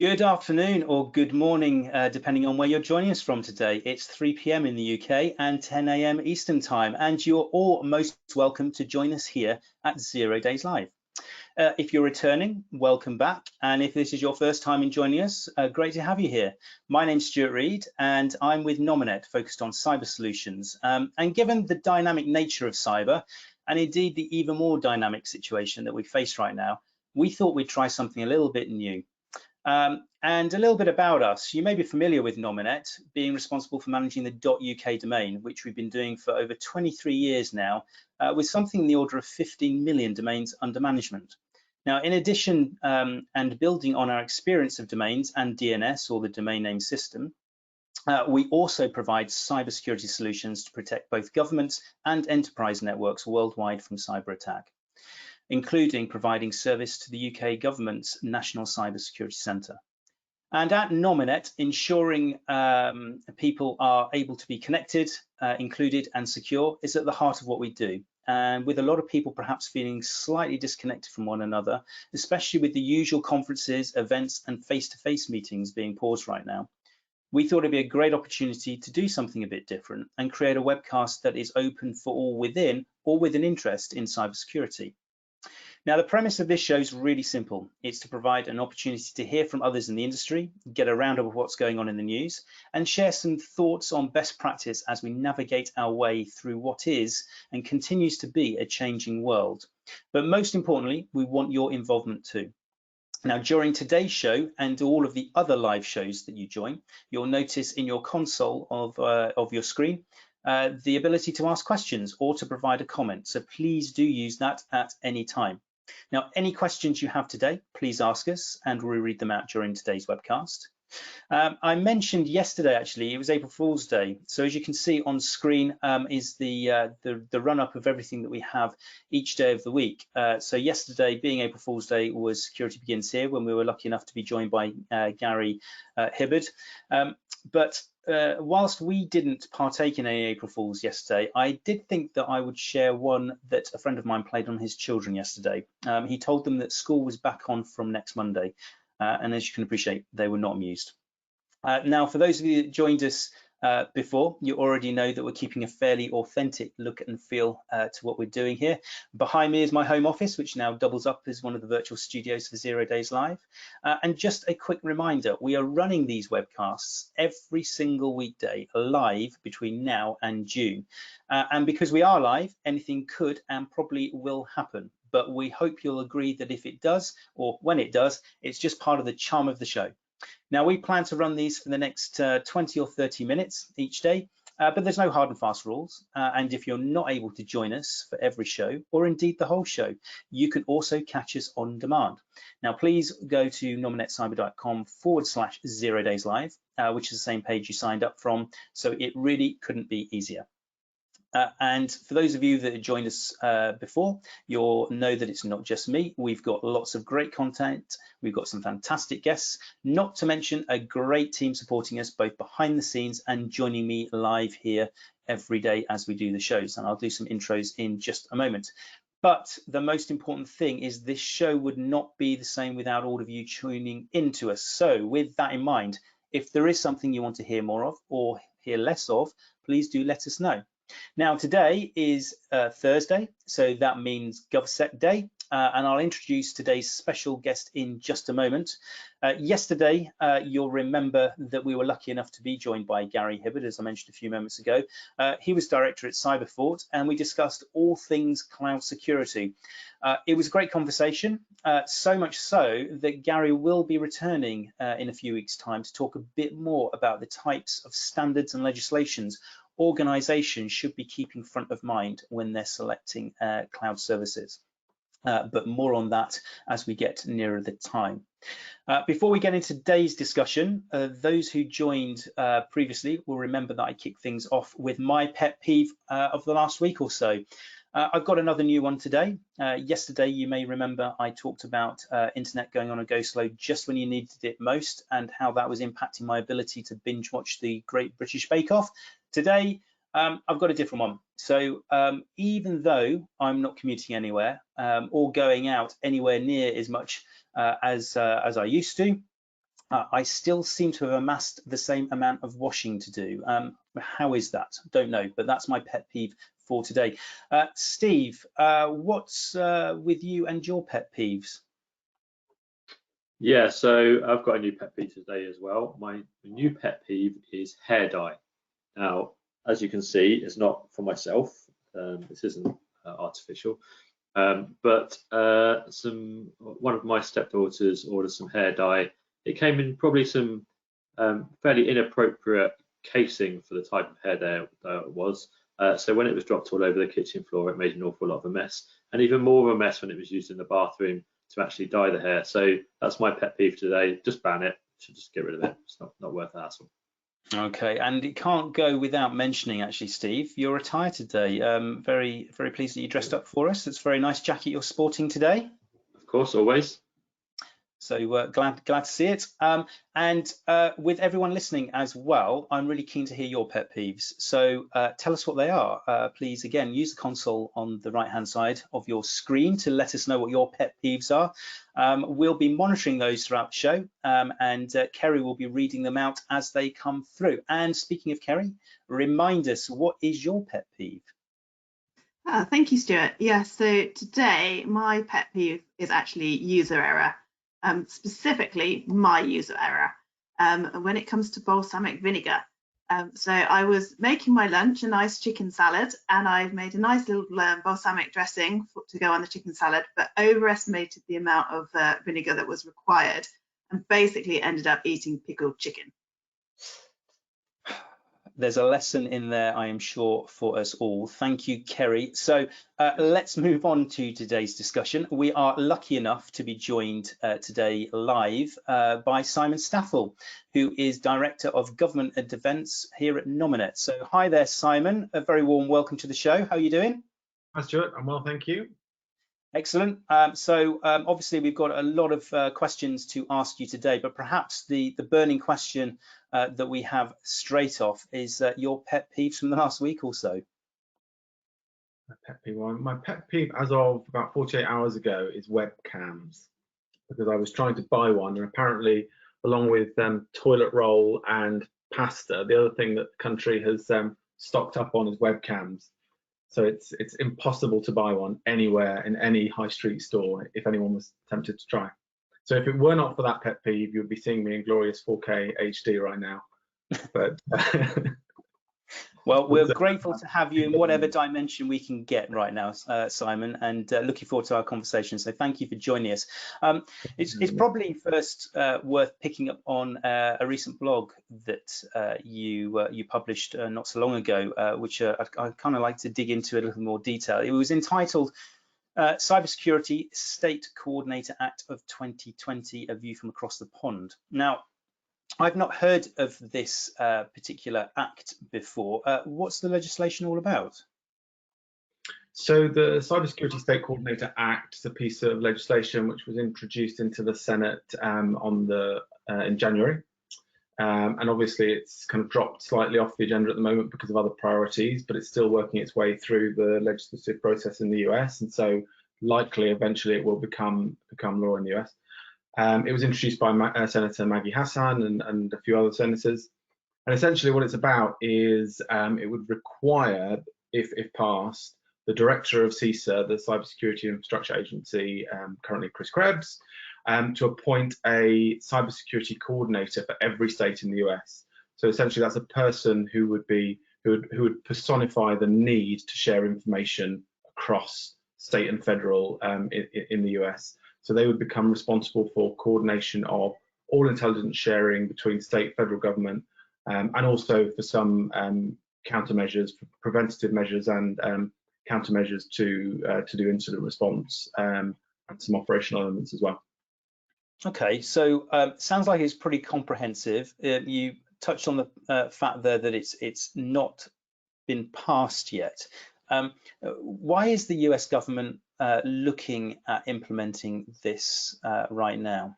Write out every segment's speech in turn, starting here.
Good afternoon or good morning, depending on where you're joining us from today. It's 3 p.m. in the UK and 10 a.m. Eastern Time, and you're all most welcome to join us here at 0 Days Live. If you're returning, welcome back. And if this is your first time in joining us, great to have you here. My name's Stuart Reed, and I'm with Nominet, focused on cyber solutions. And given the dynamic nature of cyber, and indeed the even more dynamic situation that we face right now, we thought we'd try something a little bit new. And a little bit about us. You may be familiar with Nominet, being responsible for managing the .uk domain, which we've been doing for over 23 years now, with something in the order of 15 million domains under management. Now, in addition, and building on our experience of domains and DNS, or the domain name system, we also provide cybersecurity solutions to protect both governments and enterprise networks worldwide from cyber attack, including providing service to the UK government's National Cybersecurity Centre. And at Nominet, ensuring people are able to be connected, included and secure is at the heart of what we do. And with a lot of people perhaps feeling slightly disconnected from one another, especially with the usual conferences, events and face-to-face meetings being paused right now, we thought it'd be a great opportunity to do something a bit different and create a webcast that is open for all within or with an interest in cybersecurity. Now, the premise of this show is really simple. It's to provide an opportunity to hear from others in the industry, get a roundup of what's going on in the news, and share some thoughts on best practice as we navigate our way through what is and continues to be a changing world. But most importantly, we want your involvement too. Now, during today's show and all of the other live shows that you join, you'll notice in your console of your screen the ability to ask questions or to provide a comment. So please do use that at any time. Now, any questions you have today, please ask us and we'll read them out during today's webcast. I mentioned yesterday, actually, it was April Fool's Day. So as you can see on screen is the run-up of everything that we have each day of the week. So yesterday, being April Fool's Day, was Security Begins Here, when we were lucky enough to be joined by Gary Hibbard. But whilst we didn't partake in any April Fools yesterday, I did think that I would share one that a friend of mine played on his children yesterday. He told them that school was back on from next Monday. And as you can appreciate, they were not amused. Now, for those of you that joined us before, you already know that we're keeping a fairly authentic look and feel to what we're doing here. Behind me is my home office, which now doubles up as one of the virtual studios for 0 Days Live. And just a quick reminder, we are running these webcasts every single weekday live between now and June. And because we are live, anything could and probably will happen. But we hope you'll agree that if it does, or when it does, it's just part of the charm of the show. Now, we plan to run these for the next 20 or 30 minutes each day, but there's no hard and fast rules. And if you're not able to join us for every show, or indeed the whole show, you can also catch us on demand. Now, please go to nominetcyber.com/0 Days Live, which is the same page you signed up from. So it really couldn't be easier. And for those of you that have joined us before, you'll know that it's not just me. We've got lots of great content. We've got some fantastic guests, not to mention a great team supporting us both behind the scenes and joining me live here every day as we do the shows. And I'll do some intros in just a moment. But the most important thing is this show would not be the same without all of you tuning into us. So with that in mind, if there is something you want to hear more of or hear less of, please do let us know. Now, today is Thursday, so that means GovSec Day, and I'll introduce today's special guest in just a moment. Yesterday, you'll remember that we were lucky enough to be joined by Gary Hibbard, as I mentioned a few moments ago. He was director at Cyberfort, and we discussed all things cloud security. It was a great conversation, so much so that Gary will be returning in a few weeks' time to talk a bit more about the types of standards and legislations organizations should be keeping front of mind when they're selecting cloud services. But more on that as we get nearer the time. Before we get into today's discussion, those who joined previously will remember that I kicked things off with my pet peeve of the last week or so. I've got another new one today. Yesterday, you may remember I talked about internet going on a go slow just when you needed it most and how that was impacting my ability to binge watch the Great British Bake Off. Today, I've got a different one. So even though I'm not commuting anywhere or going out anywhere near as much as I used to, I still seem to have amassed the same amount of washing to do. How is that? Don't know, but that's my pet peeve for today. Steve, what's with you and your pet peeves? Yeah, so I've got a new pet peeve today as well. My new pet peeve is hair dye. Now, as you can see, it's not for myself. This isn't artificial, but one of my stepdaughters ordered some hair dye. It came in probably some fairly inappropriate casing for the type of hair dye that it was. So when it was dropped all over the kitchen floor, it made an awful lot of a mess, and even more of a mess when it was used in the bathroom to actually dye the hair. So that's my pet peeve today. Just ban it. Should just get rid of it. It's not worth the hassle. Okay, and it can't go without mentioning, actually, Steve, your attire today. Very, very pleased that you dressed up for us. It's a very nice jacket you're sporting today. Of course, always. So glad to see it. And with everyone listening as well, I'm really keen to hear your pet peeves. So tell us what they are. Please, again, use the console on the right-hand side of your screen to let us know what your pet peeves are. We'll be monitoring those throughout the show, and Kerry will be reading them out as they come through. And speaking of Kerry, remind us, what is your pet peeve? Thank you, Stuart. Yeah, so today my pet peeve is actually user error. Specifically my user error when it comes to balsamic vinegar. So I was making my lunch, a nice chicken salad, and I've made a nice little balsamic dressing to go on the chicken salad, but overestimated the amount of vinegar that was required and basically ended up eating pickled chicken. There's a lesson in there, I am sure, for us all. Thank you, Kerry. So let's move on to today's discussion. We are lucky enough to be joined today live by Simon Staffell, who is Director of Government and Defence here at Nominet. So hi there, Simon. A very warm welcome to the show. How are you doing? Hi, Stuart. I'm well, thank you. Excellent. So obviously we've got a lot of questions to ask you today, but perhaps the burning question that we have straight off is your pet peeves from the last week or so. My pet peeve as of about 48 hours ago is webcams, because I was trying to buy one, and apparently along with toilet roll and pasta, the other thing that the country has stocked up on is webcams. So it's impossible to buy one anywhere in any high street store if anyone was tempted to try. So if it were not for that pet peeve, you'd be seeing me in glorious 4K HD right now. But well, we're grateful to have you in whatever dimension we can get right now, Simon, and looking forward to our conversation. So thank you for joining us. It's probably first worth picking up on a recent blog that you published not so long ago, which I kind of like to dig into a little more detail. It was entitled Cybersecurity State Coordinator Act of 2020, a view from across the pond. Now, I've not heard of this particular act before. What's the legislation all about? So the Cybersecurity State Coordinator Act is a piece of legislation which was introduced into the Senate in January. And obviously it's kind of dropped slightly off the agenda at the moment because of other priorities, but it's still working its way through the legislative process in the US, and so likely eventually it will become law in the US. It was introduced by Senator Maggie Hassan and a few other senators, and essentially what it's about is it would require, if passed, the director of CISA, the Cybersecurity Infrastructure Agency, currently Chris Krebs, to appoint a cybersecurity coordinator for every state in the US. So essentially that's a person who would personify the need to share information across state and federal in the US. So they would become responsible for coordination of all intelligence sharing between state, federal government, and also for some countermeasures, for preventative measures and countermeasures to do incident response and some operational elements as well. Okay, so sounds like it's pretty comprehensive. You touched on the fact there that it's not been passed yet. Why is the US government looking at implementing this right now?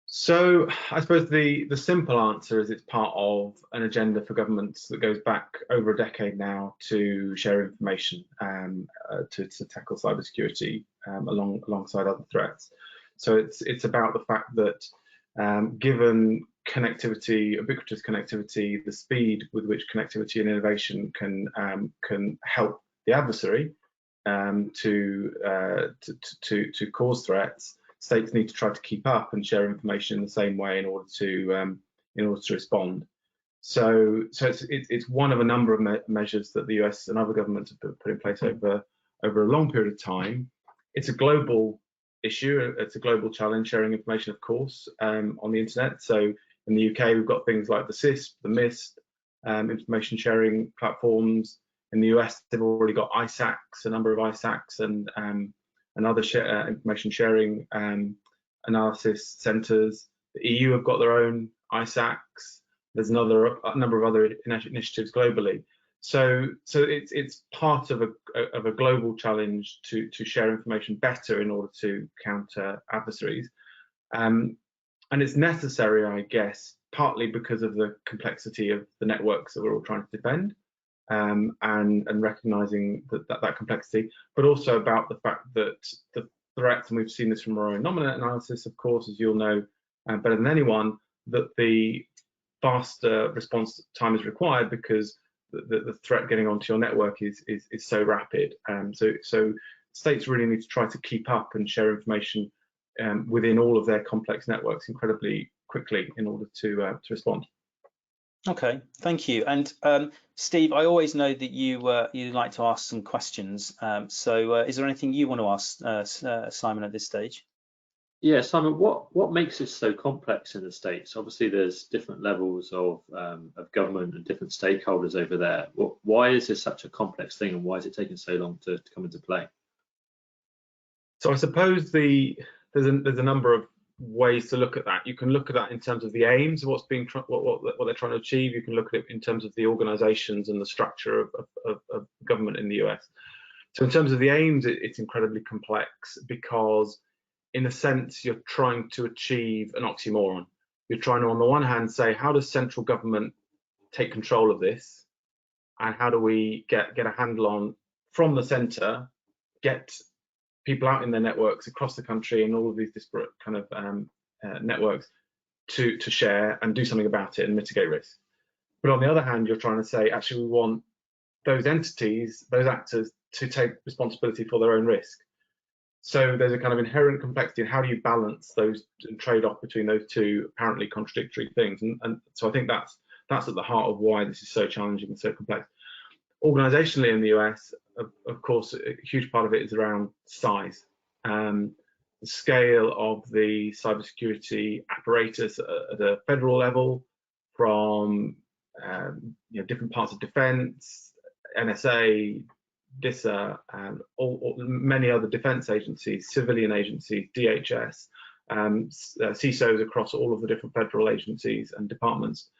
So I suppose the simple answer is it's part of an agenda for governments that goes back over a decade now to share information to tackle cybersecurity alongside other threats. So it's about the fact that given connectivity, ubiquitous connectivity, the speed with which connectivity and innovation can help the adversary to cause threats, states need to try to keep up and share information in the same way in order to respond. So it's one of a number of measures that the US and other governments have put in place over a long period of time. It's a global issue. It's a global challenge, sharing information, of course, on the internet. So in the UK, we've got things like the CISP, the MIST, information sharing platforms. In the US, they've already got ISACs, a number of ISACs, and other information sharing analysis centres. The EU have got their own ISACs. There's a number of other initiatives globally. So it's part of a global challenge to share information better in order to counter adversaries, and it's necessary, I guess, partly because of the complexity of the networks that we're all trying to defend, and recognizing that complexity, but also about the fact that the threats, and we've seen this from our own Nominet analysis, of course, as you'll know better than anyone, that the faster response time is required because the threat getting onto your network is so rapid. So states really need to try to keep up and share information within all of their complex networks incredibly quickly in order to respond. Okay, thank you. And Steve, I always know that you like to ask some questions. So is there anything you want to ask Simon at this stage? Yeah, Simon, what makes it so complex in the States? Obviously, there's different levels of government and different stakeholders over there. Why is this such a complex thing, and why is it taking so long to come into play? So I suppose there's a number of ways to look at that. You can look at that in terms of the aims of what they're trying to achieve. You can look at it in terms of the organisations and the structure of government in the US. So in terms of the aims, it's incredibly complex because, in a sense, you're trying to achieve an oxymoron. You're trying to, on the one hand, say, how does central government take control of this, and how do we get a handle on, from the centre, get people out in their networks across the country and all of these disparate kind of networks to share and do something about it and mitigate risk. But on the other hand, you're trying to say, actually, we want those entities, those actors, to take responsibility for their own risk. So there's a kind of inherent complexity in how do you balance those and trade off between those two apparently contradictory things. And so I think that's at the heart of why this is so challenging and so complex. Organizationally in the US, of course, a huge part of it is around size. The scale of the cybersecurity apparatus at a federal level, from different parts of defense, NSA, DISA, and many other defense agencies, civilian agencies, DHS, CISOs across all of the different federal agencies and departments,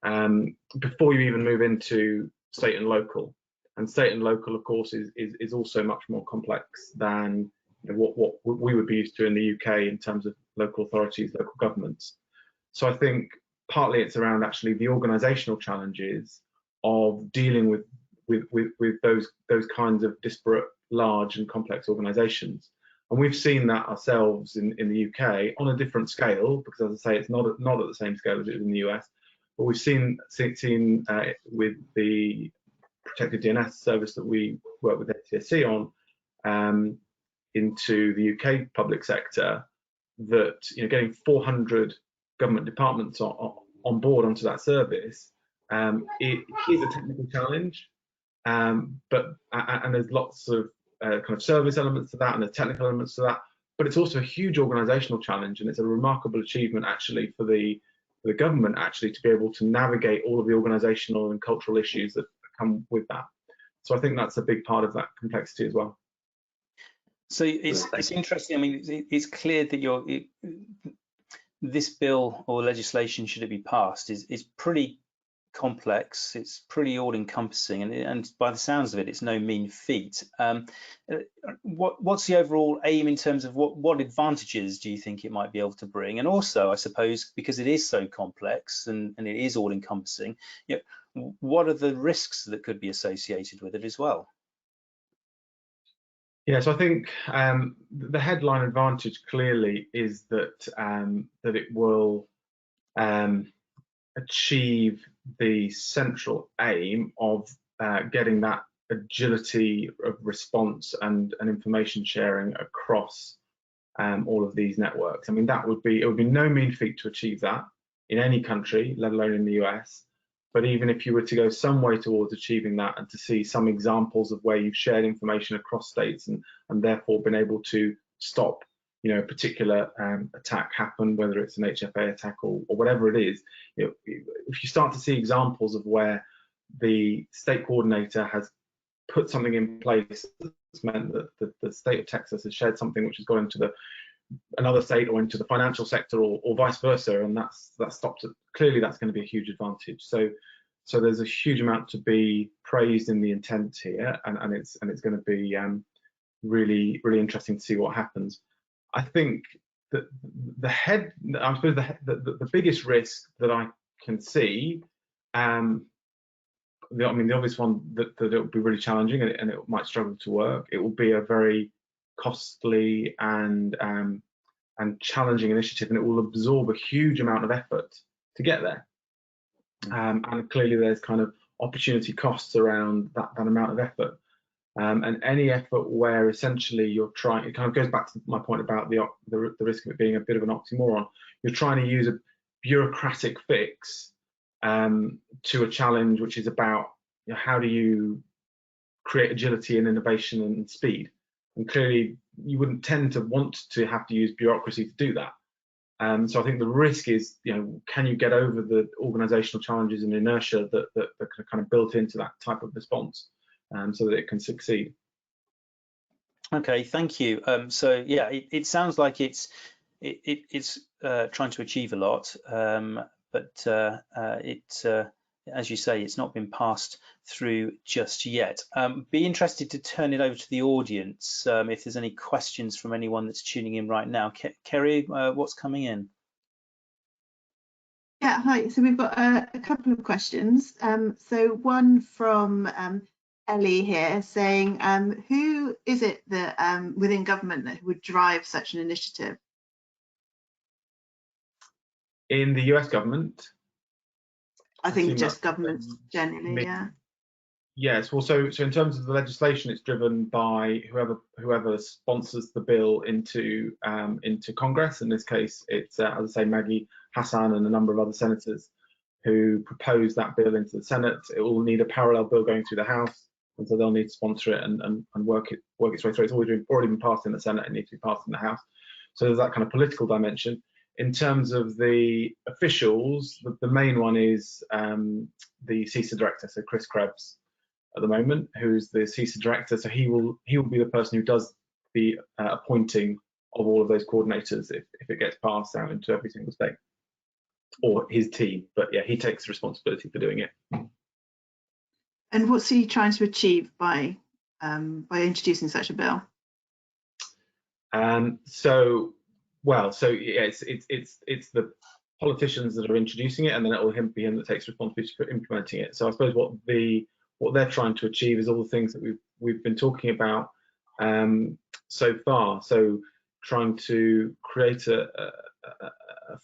before you even move into state and local. And state and local, of course, is also much more complex than what we would be used to in the UK in terms of local authorities, local governments. So I think partly it's around actually the organisational challenges of dealing with those kinds of disparate, large and complex organisations. And we've seen that ourselves in the UK on a different scale, because, as I say, it's not at the same scale as it is in the US. But we've seen with the protected DNS service that we work with NTSC on into the UK public sector, that getting 400 government departments on board onto that service, it is a technical challenge, and there's lots of kind of service elements to that and the technical elements to that, but it's also a huge organisational challenge, and it's a remarkable achievement actually for the government actually to be able to navigate all of the organisational and cultural issues that come with that. So I think that's a big part of that complexity as well. So it's interesting. I mean, it's clear that this bill or legislation, should it be passed, is pretty complex. It's pretty all-encompassing, and by the sounds of it, it's no mean feat. What's the overall aim in terms of what advantages do you think it might be able to bring? And also, I suppose, because it is so complex and it is all-encompassing, what are the risks that could be associated with it as well? Yeah, so I think the headline advantage clearly is that that it will achieve the central aim of getting that agility of response and information sharing across all of these networks. I mean, it would be no mean feat to achieve that in any country, let alone in the US. But even if you were to go some way towards achieving that and to see some examples of where you've shared information across states and therefore been able to stop, a particular attack happen, whether it's an HFA attack or whatever it is, if you start to see examples of where the state coordinator has put something in place that's meant that the state of Texas has shared something which has gone into another state or into the financial sector or vice versa, and that stops it. Clearly, that's going to be a huge advantage. So there's a huge amount to be praised in the intent here, and it's going to be really interesting to see what happens. I think that I suppose the biggest risk that I can see, the obvious one that it will be really challenging and it might struggle to work. It will be a very costly and challenging initiative, and it will absorb a huge amount of effort to get there. And clearly, there's kind of opportunity costs around that amount of effort. And any effort where essentially you're trying, it kind of goes back to my point about the risk of it being a bit of an oxymoron. You're trying to use a bureaucratic fix to a challenge which is about how do you create agility and innovation and speed. And clearly, you wouldn't tend to want to have to use bureaucracy to do that. So I think the risk is, can you get over the organizational challenges and inertia that are kind of built into that type of response, so that it can succeed. Okay, thank you. So yeah, it sounds like it's trying to achieve a lot, but as you say, it's not been passed through just yet. Be interested to turn it over to the audience if there's any questions from anyone that's tuning in right now. Kerry, what's coming in? Yeah, hi. So we've got a couple of questions. So one from Ellie here saying, who is it that within government that would drive such an initiative? In the US government? I think just governments generally, yeah. Yes, well, so in terms of the legislation, it's driven by whoever sponsors the bill into Congress. In this case, it's as I say, Maggie Hassan and a number of other senators who proposed that bill into the Senate. It will need a parallel bill going through the House, and so they'll need to sponsor it and work its way through. It's already been passed in the Senate. It needs to be passed in the House. So there's that kind of political dimension. In terms of the officials, the main one is the CISA director, so Chris Krebs at the moment, who's the CISA director. So he will be the person who does the appointing of all of those coordinators if it gets passed out into every single state, or his team. But yeah, he takes responsibility for doing it. And what's he trying to achieve by introducing such a bill? So yeah, it's the politicians that are introducing it, and then it will be him that takes responsibility for implementing it. So I suppose what they're trying to achieve is all the things that we've been talking about so far. So trying to create a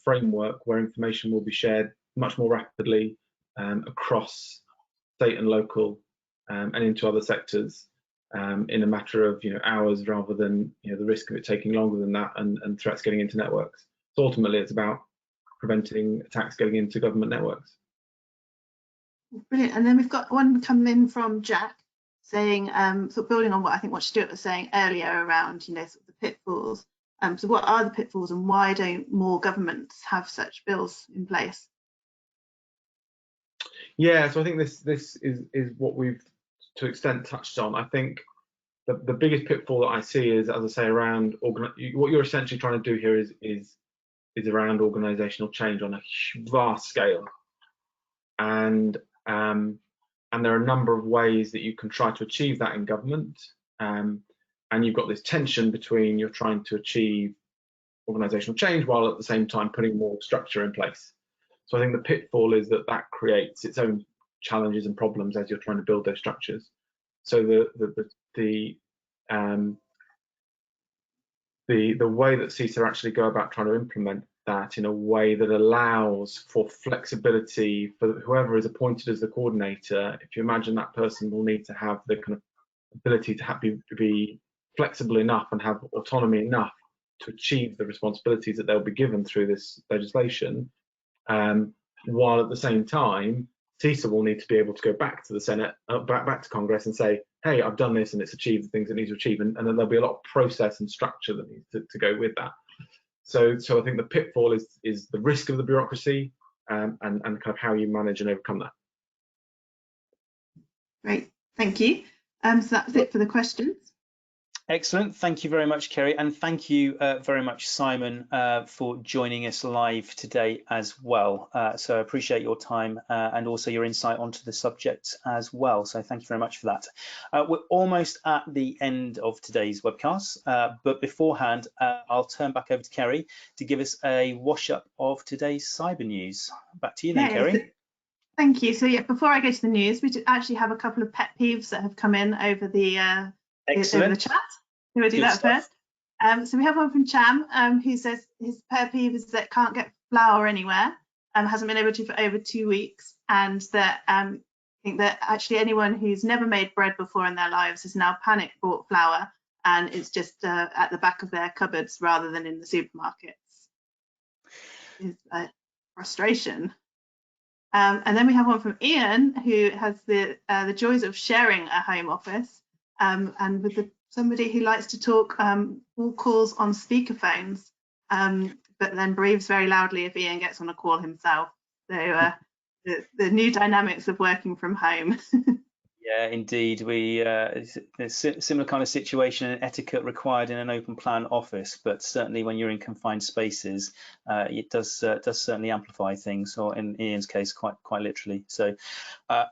framework where information will be shared much more rapidly across state and local and into other sectors in a matter of hours, rather than the risk of it taking longer than that and threats getting into networks. So ultimately, it's about preventing attacks getting into government networks. Brilliant. And then we've got one coming in from Jack saying, sort of building on what Stuart was saying earlier around sort of the pitfalls. So what are the pitfalls, and why don't more governments have such bills in place? Yeah, so I think this is what we've to an extent touched on. I think the biggest pitfall that I see is, as I say, around what you're essentially trying to do here is around organizational change on a vast scale, and there are a number of ways that you can try to achieve that in government, and you've got this tension between you're trying to achieve organizational change while at the same time putting more structure in place. So I think the pitfall is that creates its own challenges and problems as you're trying to build those structures. So the the way that CISA actually go about trying to implement that in a way that allows for flexibility for whoever is appointed as the coordinator. If you imagine that person will need to have the kind of ability to be flexible enough and have autonomy enough to achieve the responsibilities that they'll be given through this legislation, while at the same time CISA will need to be able to go back to the Senate, back to Congress and say, hey, I've done this and it's achieved the things it needs to achieve, and then there'll be a lot of process and structure that needs to go with that. So I think the pitfall is the risk of the bureaucracy, and kind of how you manage and overcome that. Great, thank you. So that's it for the questions. Excellent. Thank you very much, Kerry. And thank you very much, Simon, for joining us live today as well. So I appreciate your time and also your insight onto the subject as well. So thank you very much for that. We're almost at the end of today's webcast, but beforehand, I'll turn back over to Kerry to give us a wash up of today's cyber news. Back to you then, Kerry. Thank you. So yeah, before I go to the news, we actually have a couple of pet peeves that have come in over the over the chat. You want to do that first? So we have one from Cham, who says his pet peeve is that can't get flour anywhere, hasn't been able to for over 2 weeks, and that I think that actually anyone who's never made bread before in their lives has now panic bought flour, and it's just at the back of their cupboards rather than in the supermarkets. It's frustration. And then we have one from Ian, who has the joys of sharing a home office, and with somebody who likes to talk all calls on speakerphones, but then breathes very loudly if Ian gets on a call himself. So the new dynamics of working from home. Yeah, indeed. It's a similar kind of situation and etiquette required in an open plan office, but certainly when you're in confined spaces, it does certainly amplify things, or in Ian's case, quite literally. So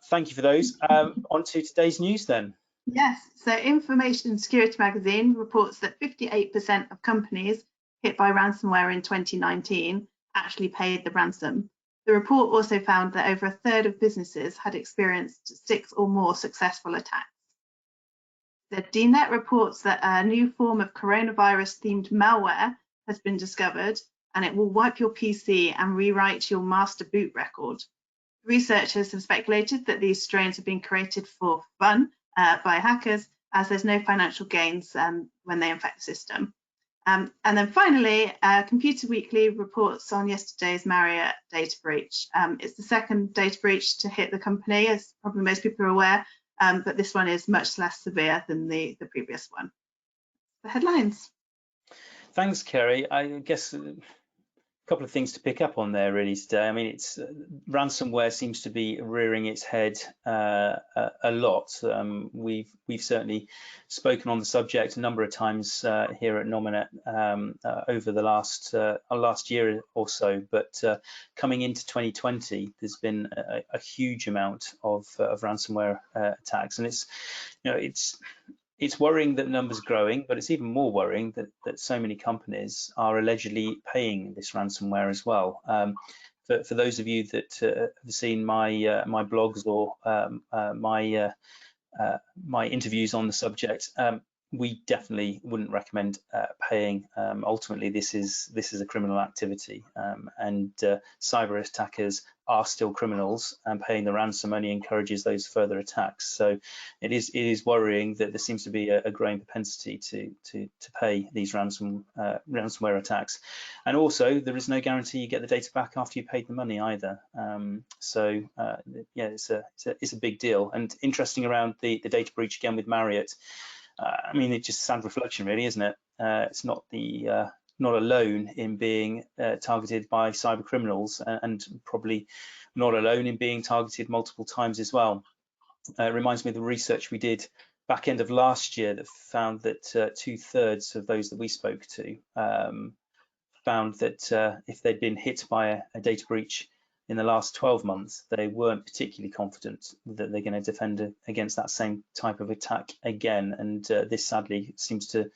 thank you for those. On to today's news then. Yes, so Information Security Magazine reports that 58% of companies hit by ransomware in 2019 actually paid the ransom. The report also found that over a third of businesses had experienced 6 or more successful attacks. The DNet reports that a new form of coronavirus-themed malware has been discovered, and it will wipe your PC and rewrite your master boot record. Researchers have speculated that these strains have been created for fun by hackers, as there's no financial gains when they infect the system. And then finally, Computer Weekly reports on yesterday's Marriott data breach. It's the second data breach to hit the company, as probably most people are aware, but this one is much less severe than the previous one. The headlines. Thanks, Kerry. I guess couple of things to pick up on there really today. I mean, it's ransomware seems to be rearing its head a lot. We've certainly spoken on the subject a number of times here at Nominet over the last year or so. But coming into 2020, there's been a huge amount of ransomware attacks, and it's worrying that the numbers are growing, but it's even more worrying that so many companies are allegedly paying this ransomware as well. For those of you that have seen my my blogs or my interviews on the subject, we definitely wouldn't recommend paying. Ultimately, this is a criminal activity, and cyber attackers are still criminals, and paying the ransom only encourages those further attacks. So it is worrying that there seems to be a growing propensity to pay these ransomware attacks, and also there is no guarantee you get the data back after you paid the money either. Yeah, it's a big deal. And interesting around the data breach again with Marriott. I mean, it's just sad reflection, really, isn't it? It's not alone in being targeted by cyber criminals, and probably not alone in being targeted multiple times as well. It reminds me of the research we did back end of last year that found that 2/3 of those that we spoke to found that if they'd been hit by a data breach in the last 12 months, they weren't particularly confident that they're going to defend against that same type of attack again. And this sadly seems to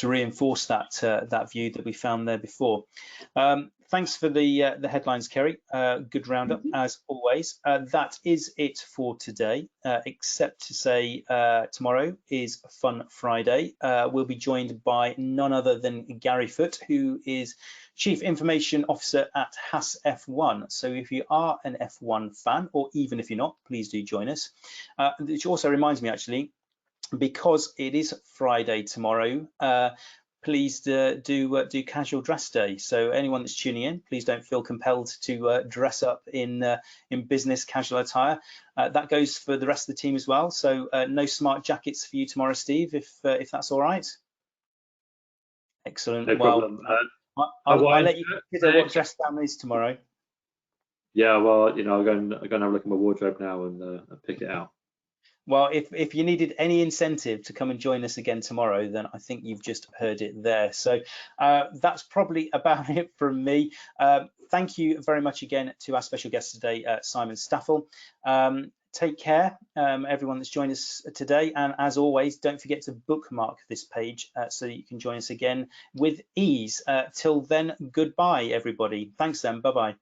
reinforce that that view that we found there before. Thanks for the headlines, Kerry. Good roundup as always. That is it for today, except to say tomorrow is Fun Friday. We'll be joined by none other than Gary Foote, who is Chief Information Officer at Haas F1. So if you are an F1 fan, or even if you're not, please do join us. Which also reminds me, actually, because it is Friday tomorrow, please do casual dress day. So anyone that's tuning in, please don't feel compelled to dress up in business casual attire. That goes for the rest of the team as well. So no smart jackets for you tomorrow, Steve, if that's all right. Excellent. No problem. I'll let you consider what dress down is tomorrow. Yeah, well, you know, I'm going to have a look at my wardrobe now and pick it out. Well, if you needed any incentive to come and join us again tomorrow, then I think you've just heard it there. So that's probably about it from me. Thank you very much again to our special guest today, Simon Staffell. Take care, everyone that's joined us today. And as always, don't forget to bookmark this page so that you can join us again with ease. Till then, goodbye, everybody. Thanks then. Bye-bye.